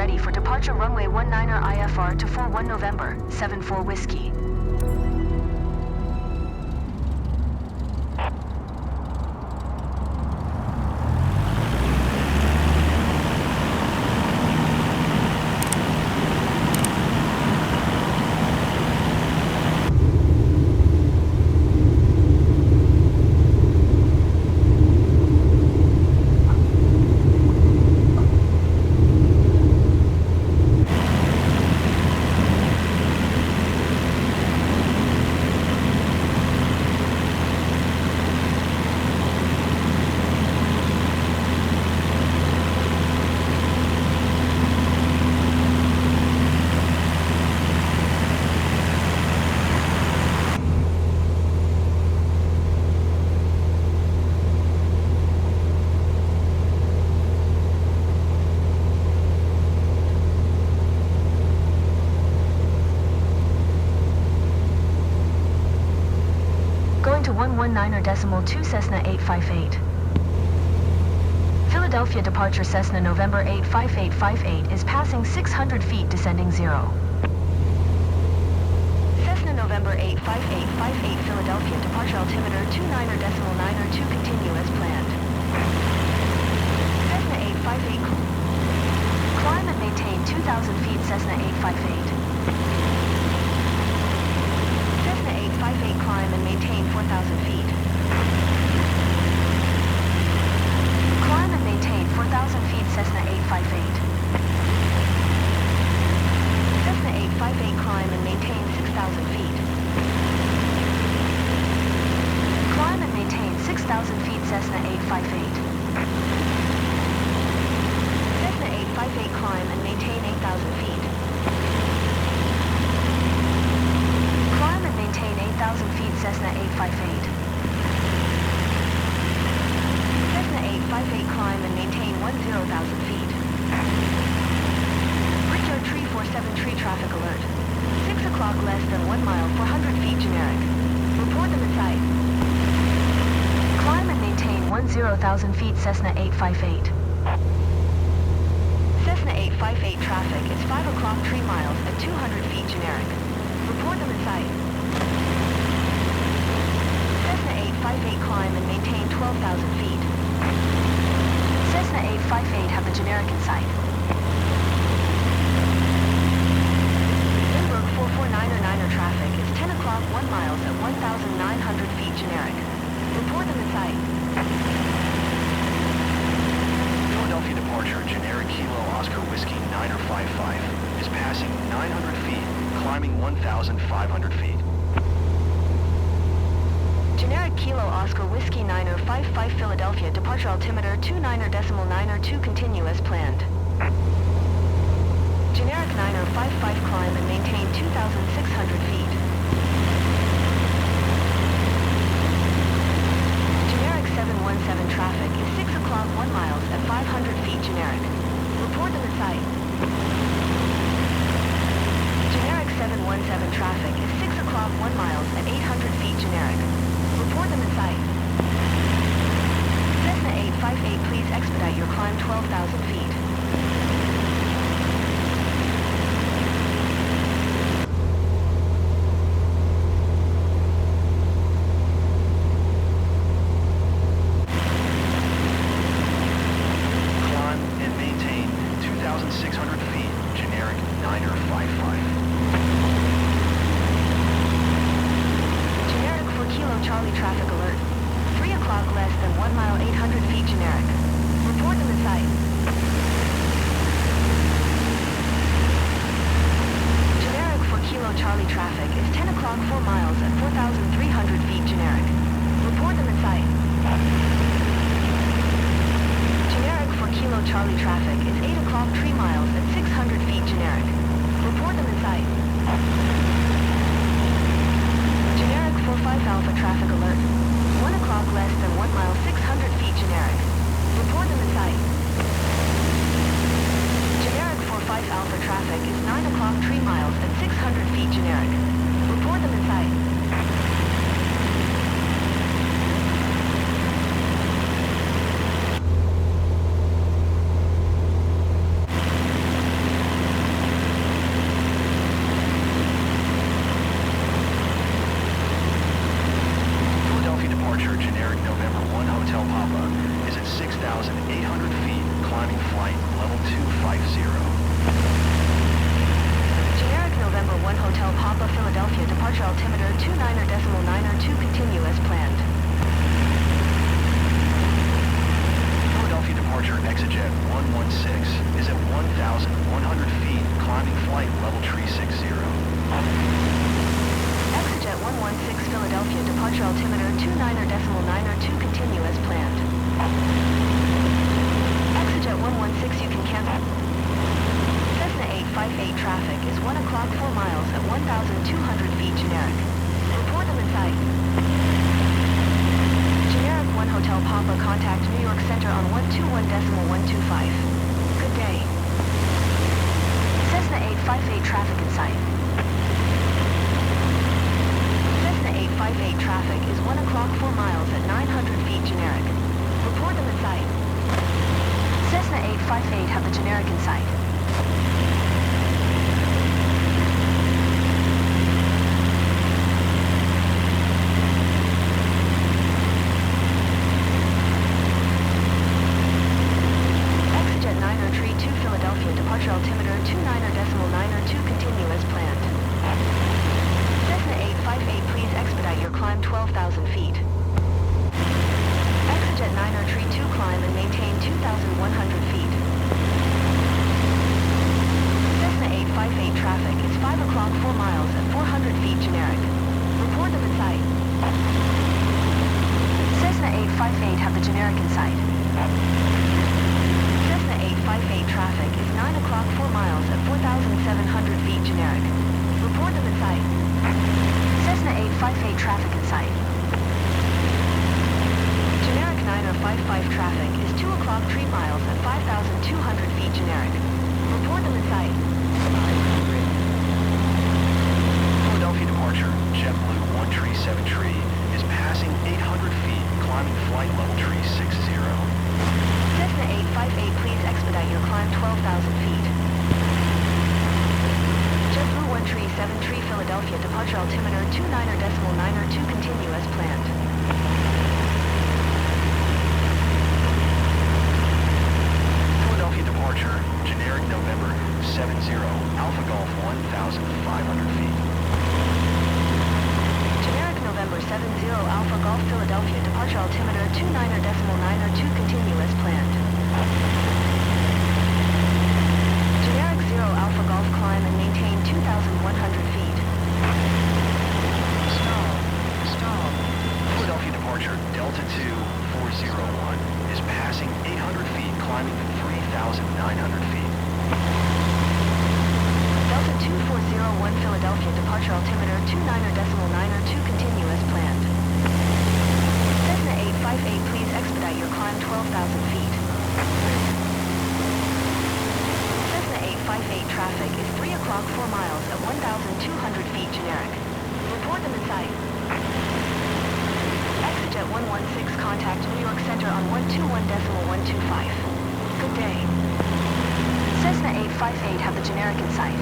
ready for departure runway 19er IFR to 41 November, 74 Whiskey. To 119.2 Cessna 858. Philadelphia departure Cessna November 85858 is passing 600 feet descending 0. Cessna November 85858 Philadelphia departure altimeter 29.92 continue as planned. Cessna 858 climb and maintain 2,000 feet Cessna 858. Cessna 858 climb and maintain 4,000 feet. Climb and maintain 4,000 feet Cessna 858. Cessna 858 climb and maintain 6,000 feet. Climb and maintain 6,000 feet Cessna 858. Cessna 858 climb and maintain 8,000 feet. Climb and maintain 8,000 feet Cessna 858. Cessna 858 climb and maintain 10,000 feet. Brickyard tree 47 tree traffic alert. 6 o'clock less than 1 mile 400 feet generic. Report them in sight. Climb and maintain 10,000 feet Cessna 858. Cessna 858 traffic is 5 o'clock 3 miles at 200 feet generic. Report them in sight. Cessna 858 climb and maintain 12,000 feet. Cessna 858 have the generic in sight. Lindbergh 449er traffic is 10 o'clock 1 miles at 1,900 feet generic. Report them in sight. Philadelphia departure generic Kilo Oscar Whiskey 9er55 is passing 900 feet, climbing 1,500 feet. Generic Kilo Oscar Whiskey 9er55 Philadelphia departure altimeter 29.92 continue as planned. Generic 9er55 climb and maintain 2,600 feet. Generic 717 traffic is 6 o'clock 1 miles at 500 feet generic. Report them in sight. Generic 717 traffic is 6 o'clock 1 miles at 800 feet generic. Report them in sight. Cessna 858, please expedite your climb 12,000 feet. Climb and maintain 2,600 feet, generic 9er55. Kilo Charlie traffic alert. 3 o'clock less than 1 mile 800 feet generic. Report them in sight. Generic for Kilo Charlie traffic is 10 o'clock 4 miles at 4,300 feet generic. Report them in sight. Generic for Kilo Charlie traffic is 8 o'clock 3 miles at 600 feet generic. Report them in sight. Generic 45 Alpha traffic alert. 1 o'clock less than 1 mile 600 feet generic. Report them in sight. Generic 45 Alpha traffic is 9 o'clock 3 miles at 600 feet generic. Report them in sight. 858 traffic is 1 o'clock 4 miles at 1,200 feet generic. Report them in sight. Generic 1 Hotel Papa, contact New York Center on 121.125. Good day. Cessna 858 traffic in sight. Cessna 858 traffic is 1 o'clock 4 miles at 900 feet generic. Report them in sight. Cessna 858 have the generic in sight. Exit 9032 Philadelphia, departure altimeter 29.902, continue as planned. Cessna 858, please expedite your climb 12,000 feet. Exit 9032, climb and maintain 2,100 feet. Cessna 858 traffic is 5 o'clock 4 miles at 400 feet generic. Report them in sight. Cessna 858 have the generic in sight. Cessna 858 traffic is 9 o'clock 4 miles at 4,700 feet generic. Report them in sight. Cessna 858 traffic in sight. Generic 9055 traffic is 2 o'clock 3 miles at 5,200 feet generic. Report them in sight. Philadelphia departure, JetBlue 137 is passing 800 feet, climbing flight level tree 60. Cessna 858, please expedite your climb 12,000 feet. JetBlue 137 Philadelphia, departure altimeter 29.902, continue as planned. Philadelphia departure, generic November 70, Alpha Golf 1,500 feet. Generic November 70 Alpha Golf Philadelphia, departure altimeter 29.902, continue as planned. Generic 0 Alpha Golf, climb and maintain 2,100 feet. Stall. Philadelphia departure, Delta 2401 is passing 800 feet, climbing 3,900 feet. Delta 2401 Philadelphia, departure altimeter 29.902, continue as planned. Cessna 858, please expedite your climb 12,000 feet. Cessna 858 traffic is 3 o'clock 4 miles at 1,200 feet generic. Report them in sight. Exit 116, contact New York Center on 121.125. Good day. Cessna 858 have the generic in sight.